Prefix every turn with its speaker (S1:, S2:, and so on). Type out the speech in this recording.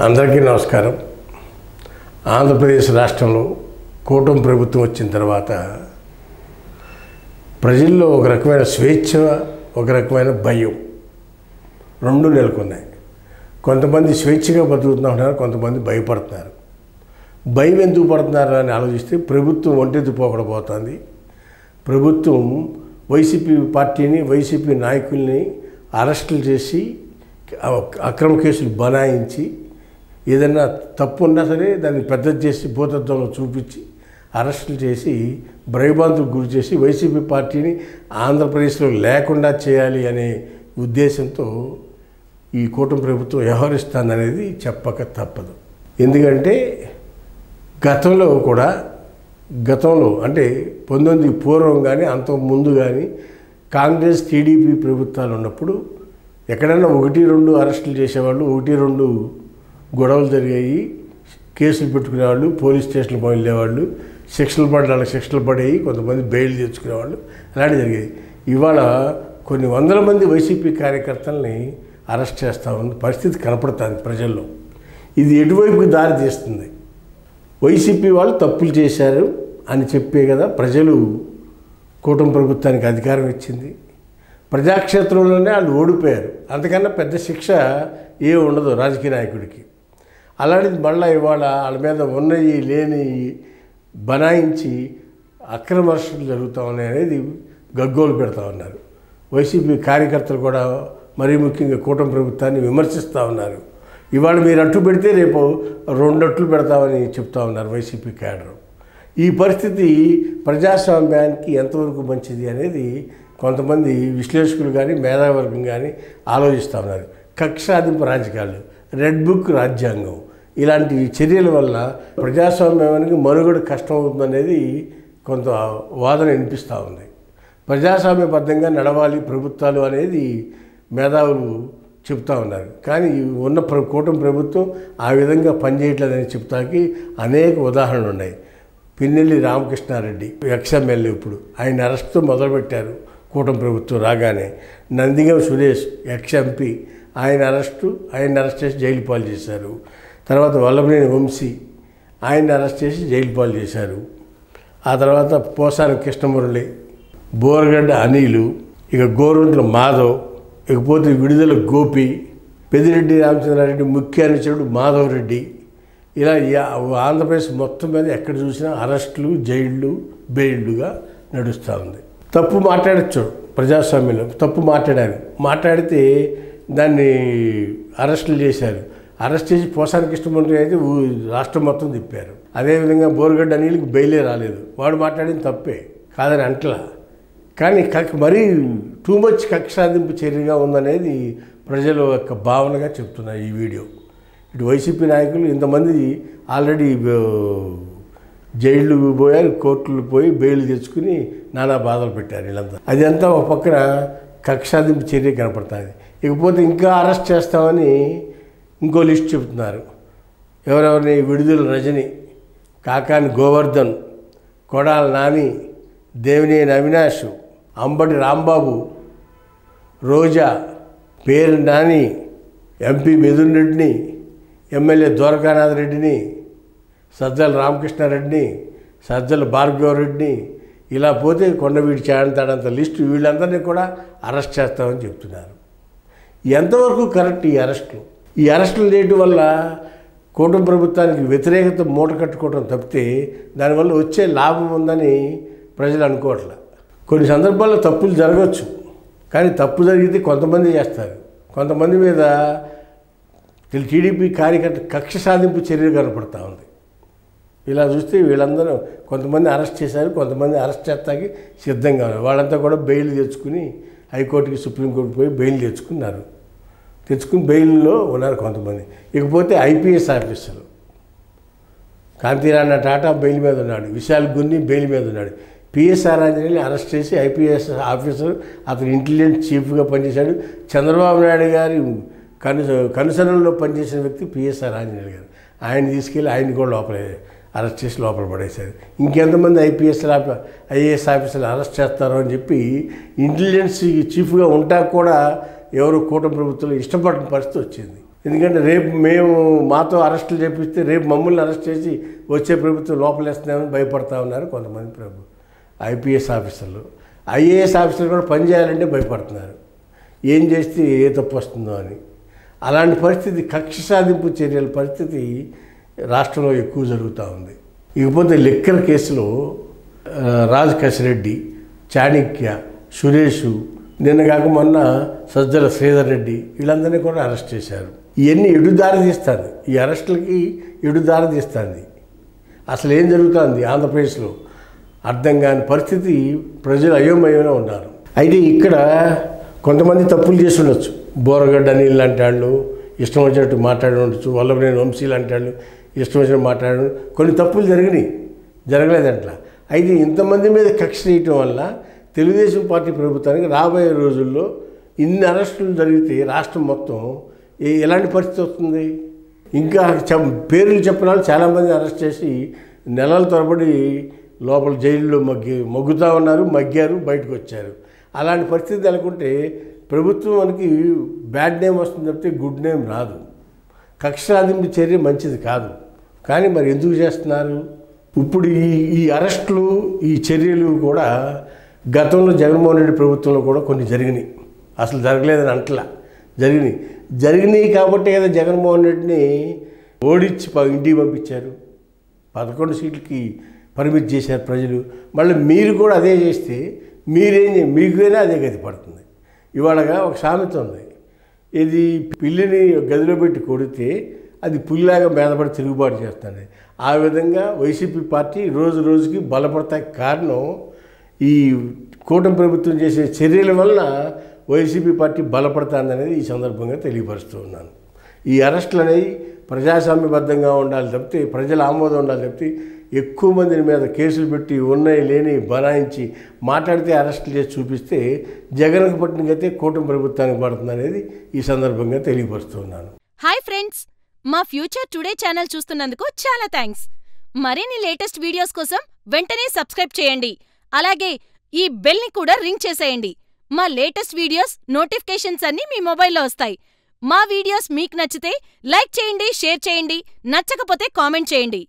S1: అందరికీ నమస్కారం. ఆంధ్రప్రదేశ్ రాష్ట్రంలో కూటమి ప్రభుత్వం వచ్చిన తర్వాత ప్రజల్లో ఒక రకమైన స్వేచ్ఛ, ఒక రకమైన భయం రెండు నెలకొన్నాయి. కొంతమంది స్వేచ్ఛగా బతుకుతున్నారు, కొంతమంది భయపడుతున్నారు. భయం ఎందుకు పడుతున్నారు అని ఆలోచిస్తే ప్రభుత్వం ఒంటెత్తు పోకడపోతుంది. ప్రభుత్వం వైసీపీ పార్టీని, వైసీపీ నాయకుల్ని అరెస్టులు చేసి అక్రమ కేసులు బనాయించి ఏదైనా తప్పు ఉన్నా సరే దాన్ని పెద్దది చేసి భూతత్వంలో చూపించి అరెస్టులు చేసి భయభ్రాంతులకు గురి చేసి వైసీపీ పార్టీని ఆంధ్రప్రదేశ్లో లేకుండా చేయాలి అనే ఉద్దేశంతో ఈ కూటమి ప్రభుత్వం వ్యవహరిస్తుందనేది చెప్పక తప్పదు. ఎందుకంటే గతంలో అంటే 19 పూర్వం కానీ అంతకు ముందు కానీ కాంగ్రెస్ టీడీపీ ప్రభుత్వాలు ఉన్నప్పుడు ఎక్కడైనా 1-2 అరెస్టులు చేసేవాళ్ళు, 1-2 గొడవలు జరిగాయి, కేసులు పెట్టుకునేవాళ్ళు, పోలీస్ స్టేషన్లకు వెళ్ళేవాళ్ళు, శిక్షలు పడేవి, కొంతమంది బెయిల్ తెచ్చుకునేవాళ్ళు, అలాంటివి జరిగేది. ఇవాళ కొన్ని వందల మంది వైసీపీ కార్యకర్తల్ని అరెస్ట్ చేస్తూ ఉన్న పరిస్థితి కనపడుతుంది ప్రజల్లో. ఇది ఎటువైపుకి దారి తీస్తుంది? వైసీపీ వాళ్ళు తప్పులు చేశారు అని చెప్పే కదా ప్రజలు కూటమి ప్రభుత్వానికి అధికారం ఇచ్చింది. ప్రజాక్షేత్రంలోనే వాళ్ళు ఓడిపోయారు. అంతకన్నా పెద్ద శిక్ష ఏ ఉండదు రాజకీయ నాయకుడికి. అలాంటిది మళ్ళీ ఇవాళ వాళ్ళ మీద ఉన్నవి లేని బనాయించి అక్రమ అరెస్టులు జరుగుతూ ఉన్నాయి అనేది గగ్గోలు పెడతా ఉన్నారు. వైసీపీ కార్యకర్తలు కూడా మరీ ముఖ్యంగా కూటమి ప్రభుత్వాన్ని విమర్శిస్తూ ఉన్నారు. ఇవాళ మీరు అట్టు పెడితే రేపు 2 అట్లు పెడతామని చెప్తా ఉన్నారు వైసీపీ క్యాడర్. ఈ పరిస్థితి ప్రజాస్వామ్యానికి ఎంతవరకు మంచిది అనేది కొంతమంది విశ్లేషకులు కానీ మేధావర్గం కానీ ఆలోచిస్తూ ఉన్నారు. కక్ష సాధింపు రాజకీయాలు, రెడ్ బుక్ రాజ్యాంగం, ఇలాంటి చర్యల వల్ల ప్రజాస్వామ్యానికి మనుగడ కష్టమవుతుందనేది కొంత వాదన వినిపిస్తూ ఉంది. ప్రజాస్వామ్యబద్ధంగా నడవాలి ప్రభుత్వాలు అనేది మేధావులు చెప్తా ఉన్నారు. కానీ ఉన్న కూటమి ప్రభుత్వం ఆ విధంగా పనిచేయట్లేదని చెప్తాకి అనేక ఉదాహరణలు ఉన్నాయి. పిన్నెల్లి రామకృష్ణారెడ్డి ఎక్స్ఎమ్మెల్యే, ఇప్పుడు ఆయన అరెస్ట్తో మొదలుపెట్టారు కూటమి ప్రభుత్వం రాగానే. నందిగం సురేష్ ఎక్స్ఎంపీ, ఆయన అరెస్ట్ చేసి జైలు పాలు చేశారు. తర్వాత వల్లభనేని వంశీ, ఆయన అరెస్ట్ చేసి జైలు పాలు చేశారు. ఆ తర్వాత పోసాని కృష్ణమురళి, బోరగడ్డ అనిలు, ఇక గోరంట్ల మాధవ్, ఇకపోతే విడుదల గోపి, పెద్దిరెడ్డి రామచంద్రారెడ్డి ముఖ్య అనుచరుడు మాధవ్ రెడ్డి, ఇలా ఆంధ్రప్రదేశ్ మొత్తం మీద ఎక్కడ చూసినా అరెస్టులు, జైళ్ళు, బెయిల్లుగా నడుస్తూ ఉంది. తప్పు మాట్లాడచ్చు ప్రజాస్వామ్యంలో, తప్పు మాట్లాడితే దాన్ని అరెస్టులు చేశారు. అరెస్ట్ చేసి పోసాని కృష్ణమురళి అయితే రాష్ట్రం మొత్తం తిప్పారు. అదేవిధంగా బోరగడ్డ అనిల్కి బెయిలే రాలేదు. వాడు మాట్లాడింది తప్పే కాదని అంటలా, కానీ మరీ టూ మచ్ కక్ష సాధింపు చర్యగా ఉందనేది ప్రజల యొక్క భావనగా చెప్తున్నారు ఈ వీడియో. ఇటు వైసీపీ నాయకులు ఇంతమంది ఆల్రెడీ జైళ్ళు పోయారు, కోర్టులు పోయి బెయిల్ తెచ్చుకుని నానా బాధలు పెట్టారు వీళ్ళంతా. అదంతా ఒక పక్కన కక్ష సాధింపు చర్య కనపడుతుంది. ఇకపోతే ఇంకా అరెస్ట్ చేస్తామని ఇంకో లిస్ట్ చెబుతున్నారు. ఎవరెవరిని? విడుదల రజని, కాకాని గోవర్ధన్, కొడాల నాని, దేవినేని అవినాష్, అంబటి రాంబాబు, రోజా, పేరు నాని, ఎంపీ మిథున్ రెడ్డిని, ఎమ్మెల్యే ద్వారకానాథ్ రెడ్డిని, సజ్జల రామకృష్ణారెడ్డిని, సజ్జల భార్గవరెడ్డిని, ఇలా పోతే కొండవీడి చేడంతాడంత లిస్టు వీళ్ళందరినీ కూడా అరెస్ట్ చేస్తామని చెప్తున్నారు. ఎంతవరకు కరెక్ట్ ఈ అరెస్టులు చేయడం వల్ల కూటమి ప్రభుత్వానికి వ్యతిరేకత మూట కట్టుకోవడం తప్పితే దానివల్ల వచ్చే లాభం ఉందని ప్రజలు అనుకోవట్లే. కొన్ని సందర్భాల్లో తప్పులు జరగవచ్చు, కానీ తప్పు జరిగితే కొంతమంది చేస్తారు. కొంతమంది మీద టీడీపీ కార్యకర్త కక్ష సాధింపు చర్యలు కనపడతా ఉంది. ఇలా చూస్తే వీళ్ళందరూ కొంతమంది అరెస్ట్ చేశారు, కొంతమంది అరెస్ట్ చేస్తాకి సిద్ధంగా ఉన్నారు. వాళ్ళంతా కూడా బెయిల్ తెచ్చుకుని హైకోర్టుకి, సుప్రీంకోర్టుకి పోయి బెయిల్ తెచ్చుకుని బెయిల్లో ఉన్నారు కొంతమంది. ఇకపోతే ఐపీఎస్ ఆఫీసర్లు, కాంతిరాణ టాటా బెయిల్ మీద ఉన్నాడు, విశాల్ గున్ని బెయిల్ మీద ఉన్నాడు. పిఎస్ఆర్ ఆంజనేయుని అరెస్ట్ చేసి ఐపీఎస్ ఆఫీసర్, అతను ఇంటెలిజెన్స్ చీఫ్గా పనిచేశాడు. చంద్రబాబు నాయుడు గారి కనుసరణలో పనిచేసిన వ్యక్తి పిఎస్ఆర్ ఆంజనేయులు గారు. ఆయన తీసుకెళ్ళి ఆయన కూడా అరెస్ట్ చేసి లోపల పడేశారు. ఇంకెంతమంది ఐఏఎస్ ఆఫీసర్లు అరెస్ట్ చేస్తారో అని చెప్పి ఇంటెలిజెన్స్ చీఫ్గా ఉంటాక కూడా ఎవరు కూటమి ప్రభుత్వంలో ఇష్టపడిన పరిస్థితి వచ్చింది. ఎందుకంటే రేపు మేము మాతో అరెస్టులు చేపిస్తే రేపు మమ్మల్ని అరెస్ట్ చేసి వచ్చే ప్రభుత్వం లోపలేస్తున్నామని భయపడతా ఉన్నారు కొంతమంది ఐపీఎస్ ఆఫీసర్లు. ఐఏఎస్ ఆఫీసర్లు కూడా పనిచేయాలంటే భయపడుతున్నారు, ఏం చేస్తే ఏ తప్పు వస్తుందో అని. అలాంటి పరిస్థితి, కక్ష సాధింపు చర్యల పరిస్థితి రాష్ట్రంలో ఎక్కువ జరుగుతూ ఉంది. ఇకపోతే లిక్కర్ కేసులో రాజ్ కసిరెడ్డి, చాణక్య, సురేష్, నిన్న కాక మొన్న సజ్జల శ్రీధర్ రెడ్డి, వీళ్ళందరినీ కూడా అరెస్ట్ చేశారు. ఇవన్నీ ఎడుదారి తీస్తుంది, ఈ అరెస్టులకి ఎడుదారి తీస్తుంది. అసలు ఏం జరుగుతుంది ఆంధ్రప్రదేశ్లో అర్థం కాని పరిస్థితి, ప్రజలు అయోమయంగా ఉన్నారు. అయితే ఇక్కడ కొంతమంది తప్పులు చేసి ఉండొచ్చు. బోరగడ్డ అనిల్ లాంటి వాళ్ళు ఇష్టం వచ్చినట్టు మాట్లాడి ఉండొచ్చు, వల్లభనేని వంశీ లాంటి వాళ్ళు ఇష్టం వచ్చినట్టు మాట్లాడడం, కొన్ని తప్పులు జరగలేదంట్లా. అయితే ఇంతమంది మీద కక్ష చేయటం వల్ల తెలుగుదేశం పార్టీ ప్రభుత్వానికి రాబోయే రోజుల్లో ఇన్ని అరెస్టులు జరిగితే రాష్ట్రం మొత్తం ఎలాంటి పరిస్థితి వస్తుంది? ఇంకా పేర్లు చెప్పిన వాళ్ళు చాలామంది అరెస్ట్ చేసి నెలల తరబడి లోపల జైల్లో మగ్గుతూ ఉన్నారు, మగ్గారు, బయటకు వచ్చారు. అలాంటి పరిస్థితి అనుకుంటే ప్రభుత్వానికి బ్యాడ్ నేమ్ వస్తుంది తప్పితే గుడ్ నేమ్ రాదు. కక్ష సాధింపు చర్య మంచిది కాదు, కానీ మరి ఎందుకు చేస్తున్నారు? ఇప్పుడు ఈ అరెస్టులు, ఈ చర్యలు కూడా గతంలో జగన్మోహన్ రెడ్డి ప్రభుత్వంలో కూడా కొన్ని జరిగినాయి. అసలు జరగలేదని అంటలా, జరిగినాయి కాబట్టి కదా జగన్మోహన్ రెడ్డిని ఓడించి ఇంటికి పంపించారు. 11 సీట్లకి పరిమితి చేశారు ప్రజలు. మళ్ళీ మీరు కూడా అదే చేస్తే మీకైనా అదే గతి పడుతుంది. ఇవాళగా ఒక సామెత ఉంది, ఇది పిల్లిని గదిలో పెట్టి కొడితే అది పుల్లిలాగా మీదపడి తిరుగుబాటు చేస్తుంది. ఆ విధంగా వైసీపీ పార్టీ రోజు రోజుకి బలపడతాయి. కారణం ఈ కూటమి ప్రభుత్వం చేసే చర్యల వల్ల వైసీపీ పార్టీ బలపడుతుందనేది ఈ సందర్భంగా తెలియపరుస్తూ ఉన్నాను. ఈ అరెస్టులు అనేవి ప్రజాస్వామ్యబద్ధంగా ఉండాలి తప్పితే, ప్రజల ఆమోదం ఉండాలి తప్పితే, ఎక్కువ మందిని మీద కేసులు పెట్టి ఉన్నాయి లేని బనాయించి మాట్లాడితే అరెస్టులు చేసి చూపిస్తే జగన్కు పట్టిన గతే కూటమి ప్రభుత్వానికి పడుతుంది అనేది ఈ సందర్భంగా తెలియపరుస్తున్నాను.
S2: హాయ్ ఫ్రెండ్స్, మా ఫ్యూచర్ టుడే ఛానల్ చూస్తున్నందుకు చాలా థ్యాంక్స్. మరిన్ని లేటెస్ట్ వీడియోస్ కోసం వెంటనే సబ్స్క్రైబ్ చేయండి. అలాగే ఈ బెల్ ని కూడా రింగ్ చేసేయండి. మా లేటెస్ట్ వీడియోస్ నోటిఫికేషన్స్ అన్నీ మీ మొబైల్లో వస్తాయి. మా వీడియోస్ మీకు నచ్చితే లైక్ చేయండి, షేర్ చేయండి, నచ్చకపోతే కామెంట్ చేయండి.